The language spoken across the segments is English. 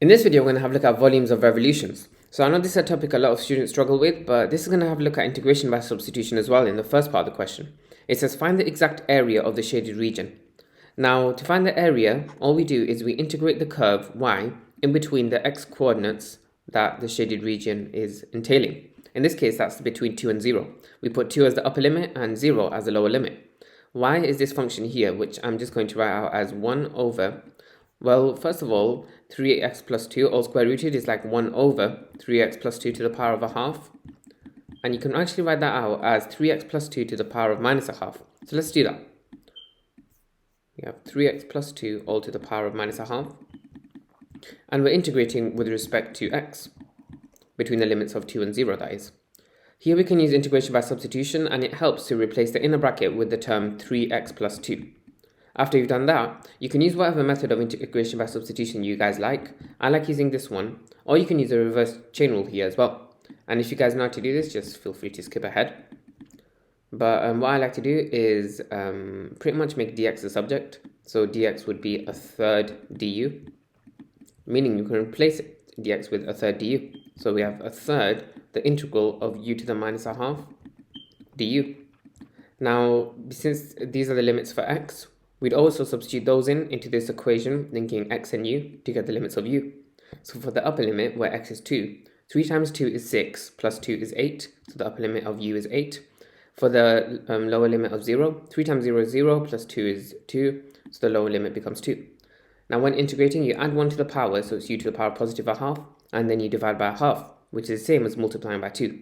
In this video, we're going to have a look at volumes of revolutions. So I know this is a topic a lot of students struggle with, but this is going to have a look at integration by substitution as well in the first part of the question. It says find the exact area of the shaded region. Now, to find the area, all we do is we integrate the curve y in between the x coordinates that the shaded region is entailing. In this case, that's between 2 and 0. We put 2 as the upper limit and 0 as the lower limit. Y is this function here, which I'm just going to write out as 1 over, well, first of all, 3x plus 2 all square rooted is like 1 over 3x plus 2 to the power of a half. And you can actually write that out as 3x plus 2 to the power of minus a half. So let's do that. We have 3x plus 2 all to the power of minus a half. And we're integrating with respect to x, between the limits of 2 and 0, that is. Here we can use integration by substitution, and it helps to replace the inner bracket with the term 3x plus 2. After you've done that, you can use whatever method of integration by substitution you guys like. I like using this one, or you can use a reverse chain rule here as well. And if you guys know how to do this, just feel free to skip ahead. But what I like to do is pretty much make dx the subject. So dx would be a third du, meaning you can replace dx with a third du. So we have a third, the integral of u to the minus a half du. Now, since these are the limits for x, we'd also substitute those into this equation, linking x and u to get the limits of u. So for the upper limit, where x is 2, 3 times 2 is 6, plus 2 is 8, so the upper limit of u is 8. For the lower limit of 0, 3 times 0 is 0, plus 2 is 2, so the lower limit becomes 2. Now when integrating, you add 1 to the power, so it's u to the power positive a half, and then you divide by a half, which is the same as multiplying by 2.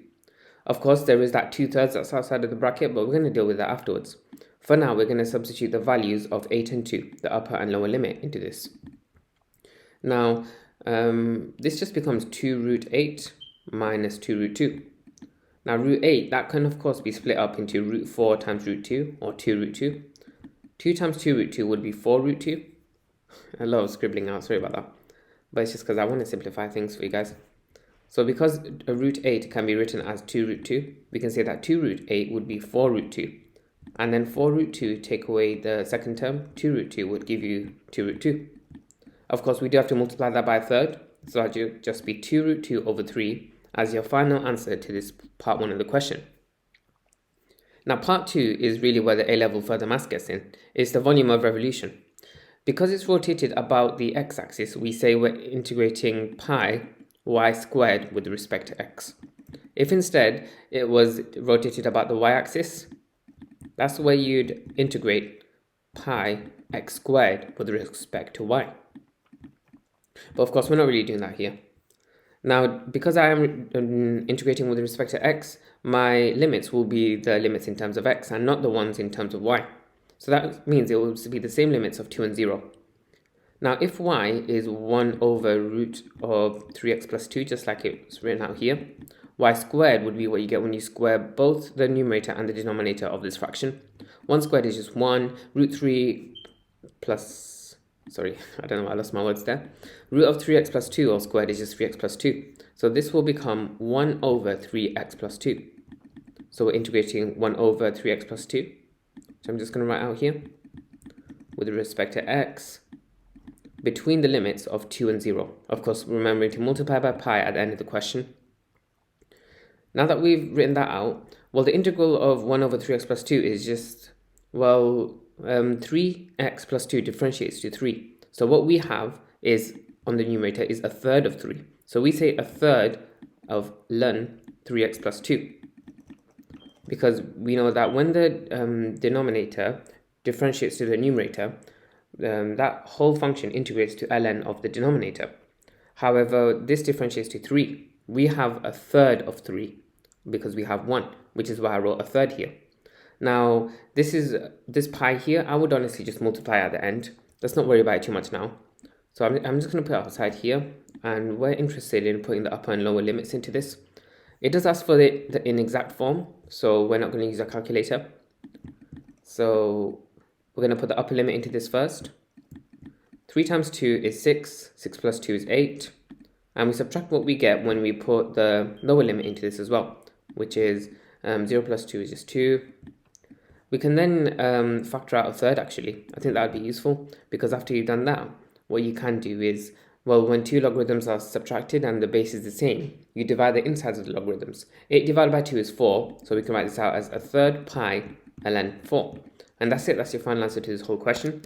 Of course, there is that 2/3 that's outside of the bracket, but we're going to deal with that afterwards. For now, we're going to substitute the values of 8 and 2, the upper and lower limit, into this. Now, this just becomes 2 root 8 minus 2 root 2. Now, root 8, that can of course be split up into root 4 times root 2, or 2 root 2. 2 times 2 root 2 would be 4 root 2. I love scribbling out, sorry about that. But it's just because I want to simplify things for you guys. So because a root 8 can be written as 2 root 2, we can say that 2 root 8 would be 4 root 2. And then 4 root 2, take away the second term, 2 root 2 would give you 2 root 2. Of course, we do have to multiply that by a third, so that would just be 2 root 2 over 3 as your final answer to this part 1 of the question. Now part 2 is really where the A-level further maths gets in. It's the volume of revolution. Because it's rotated about the x-axis, we say we're integrating pi y squared with respect to x. If instead it was rotated about the y-axis, that's where you'd integrate pi x squared with respect to y. But of course, we're not really doing that here. Now, because I am integrating with respect to x, my limits will be the limits in terms of x and not the ones in terms of y. So that means it will be the same limits of 2 and 0. Now, if y is 1 over root of 3x plus 2, just like it's written out here, y squared would be what you get when you square both the numerator and the denominator of this fraction. 1 squared is just 1, root 3 plus, sorry, I don't know, I lost my words there. Root of 3x plus 2 all squared is just 3x plus 2. So this will become 1 over 3x plus 2. So we're integrating 1 over 3x plus 2. So I'm just going to write out here, with respect to x, between the limits of 2 and 0. Of course, remembering to multiply by pi at the end of the question. Now that we've written that out, well, the integral of 1 over 3x plus 2 is just, well, 3x plus 2 differentiates to 3. So what we have is, on the numerator, is a third of 3. So we say a third of ln 3x plus 2. Because we know that when the denominator differentiates to the numerator, that whole function integrates to ln of the denominator. However, this differentiates to 3. We have a third of 3 because we have 1, which is why I wrote a third here. Now, this pi here, I would honestly just multiply at the end. Let's not worry about it too much now. So I'm just going to put it outside here, and we're interested in putting the upper and lower limits into this. It does ask for the inexact form, so we're not going to use a calculator. So we're going to put the upper limit into this first. 3 times 2 is 6, 6 plus 2 is 8. And we subtract what we get when we put the lower limit into this as well, which is 0 plus 2 is just 2. We can then factor out a third actually. I think that would be useful because after you've done that, what you can do is Well, when two logarithms are subtracted and the base is the same, you divide the insides of the logarithms. 8 divided by 2 is 4, so we can write this out as a third pi ln 4. And that's it, that's your final answer to this whole question.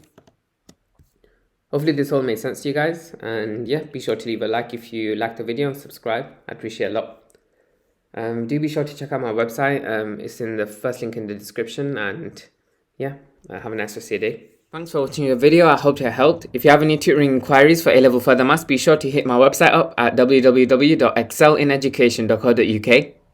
Hopefully this all made sense to you guys, and yeah, be sure to leave a like if you liked the video and subscribe. I appreciate it a lot. Do be sure to check out my website, it's in the first link in the description, and yeah, have a nice rest of your day. Thanks for watching the video, I hope it helped. If you have any tutoring inquiries for A-Level Further Maths, be sure to hit my website up at www.excellineducation.co.uk.